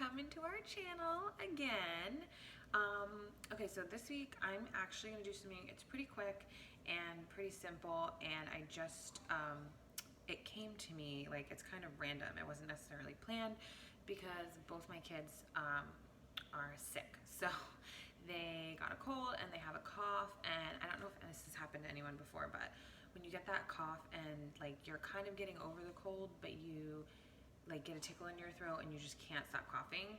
coming to our channel again. Okay, so this week I'm actually going to do something, it's pretty quick and pretty simple, and I just, it came to me, like it's kind of random. It wasn't necessarily planned because both my kids are sick. So they got a cold and they have a cough, and I don't know if this has happened to anyone before, but when you get that cough and like you're kind of getting over the cold, but you like get a tickle in your throat and you just can't stop coughing,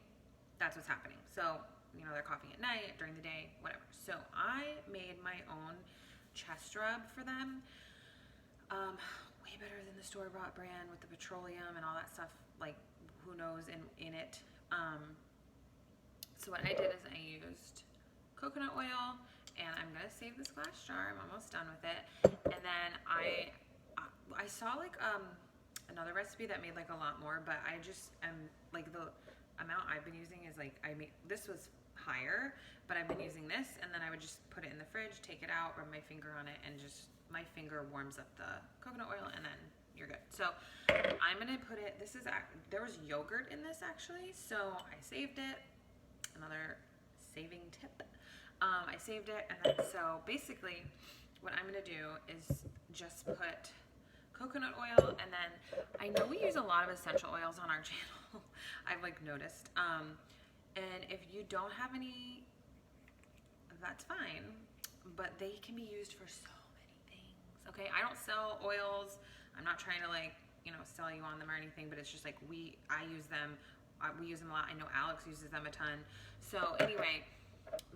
that's what's happening. So, you know, they're coughing at night, during the day, whatever. So I made my own chest rub for them. Way better than the store-bought brand with the petroleum and all that stuff, like who knows in it. So what I did is I used coconut oil, and I'm gonna save this glass jar. I'm almost done with it. And then I saw like another recipe that made like a lot more, but I just am like, the amount I've been using is like, this was higher, but I've been using this, and then I would just put it in the fridge, take it out, rub my finger on it, and just my finger warms up the coconut oil, and then you're good. So I'm gonna put it, there was yogurt in this actually, so I saved it. Another saving tip. I saved it, and then so basically what I'm gonna do is just put coconut oil, and then I know we use a lot of essential oils on our channel. I've like noticed, and if you don't have any, that's fine, but they can be used for so many things. Okay, I don't sell oils. I'm not trying to like, you know, sell you on them or anything, but it's just like I use them. We use them a lot. I know Alex uses them a ton. So anyway,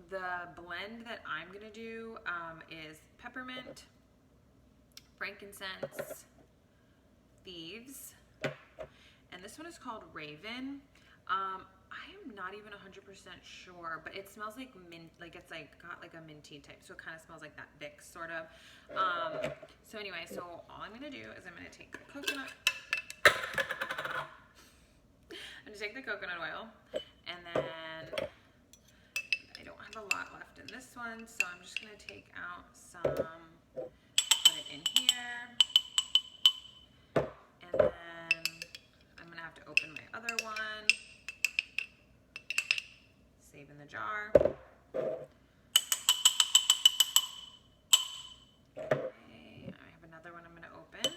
the blend that I'm gonna do is peppermint, frankincense, thieves, and this one is called Raven. I am not even 100% sure, but it smells like mint, like it's like got like a minty type, so it kind of smells like that Vicks sort of. So anyway, so all I'm gonna do is I'm gonna take the coconut. I'm gonna take the coconut oil, and then I don't have a lot left in this one, so I'm just gonna take out some, put it in here, and then I'm gonna have to open my other one, save in the jar. Okay, I have another one I'm gonna open.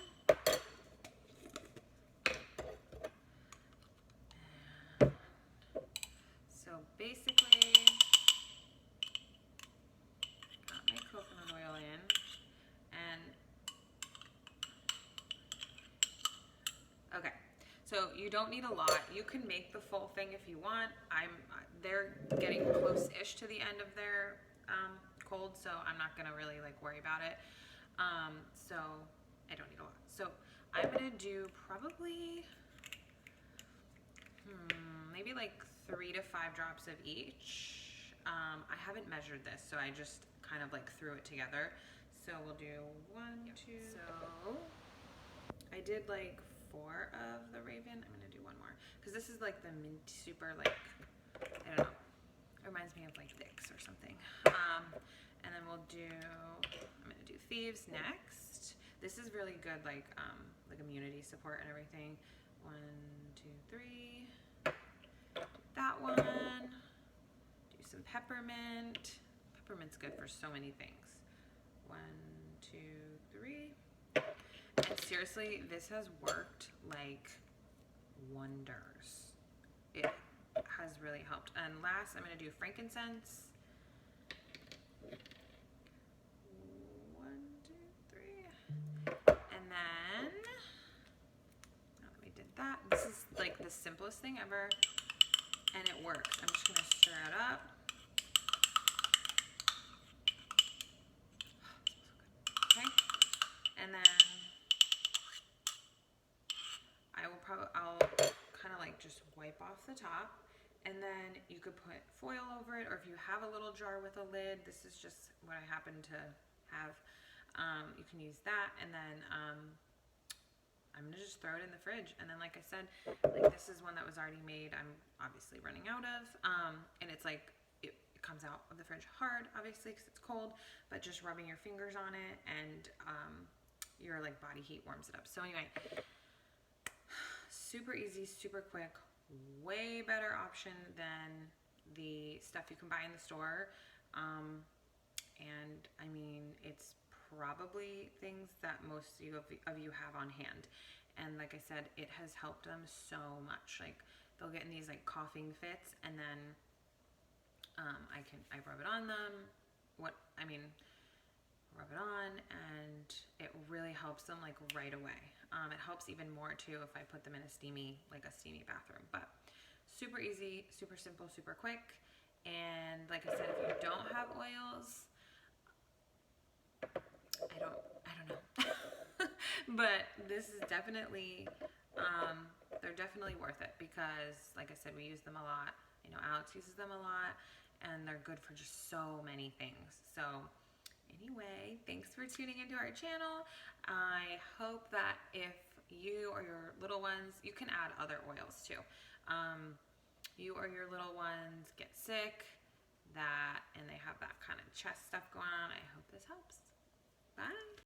So basically, got my coconut oil in, and okay, so you don't need a lot. You can make the full thing if you want. They're getting close-ish to the end of their cold, so I'm not gonna really like worry about it. So I don't need a lot. So I'm gonna do probably maybe like 3 to 5 drops of each. I haven't measured this, so I just kind of like threw it together. So we'll do 1, 2. So I did like 4 of the Raven. I'm gonna do 1 more because this is like the mint, super like, I don't know. It reminds me of like Vicks or something. And then I'm gonna do Thieves next. This is really good, like immunity support and everything. 1, 2, 3. That one. Do some peppermint. Peppermint's good for so many things. 1, 2, 3. And seriously, this has worked like wonders. It has really helped. And last, I'm gonna do frankincense. 1, 2, 3. And then, now that we did that, this is like the simplest thing ever, and it works. I'm just gonna stir it up. Okay, and then I'll kind of like just wipe off the top, and then you could put foil over it, or if you have a little jar with a lid, this is just what I happen to have, you can use that. And then I'm gonna just throw it in the fridge, and then like I said, like this is one that was already made, I'm obviously running out of, and it's like it comes out of the fridge hard, obviously, because it's cold, but just rubbing your fingers on it and your like body heat warms it up. So anyway, super easy, super quick, way better option than the stuff you can buy in the store. And I mean, it's probably things that most of you have on hand. And like I said, it has helped them so much. Like they'll get in these like coughing fits, and then I rub it on them. Rub it on, and it really helps them like right away. It helps even more too if I put them in a steamy bathroom. But super easy, super simple, super quick. And like I said, if you don't have oils, I don't know. But this is definitely, they're definitely worth it because, like I said, we use them a lot. You know, Alex uses them a lot, and they're good for just so many things. So anyway, thanks for tuning into our channel. I hope that if you or your little ones, you can add other oils too. You or your little ones get sick, and they have that kind of chest stuff going on, I hope this helps. Bye.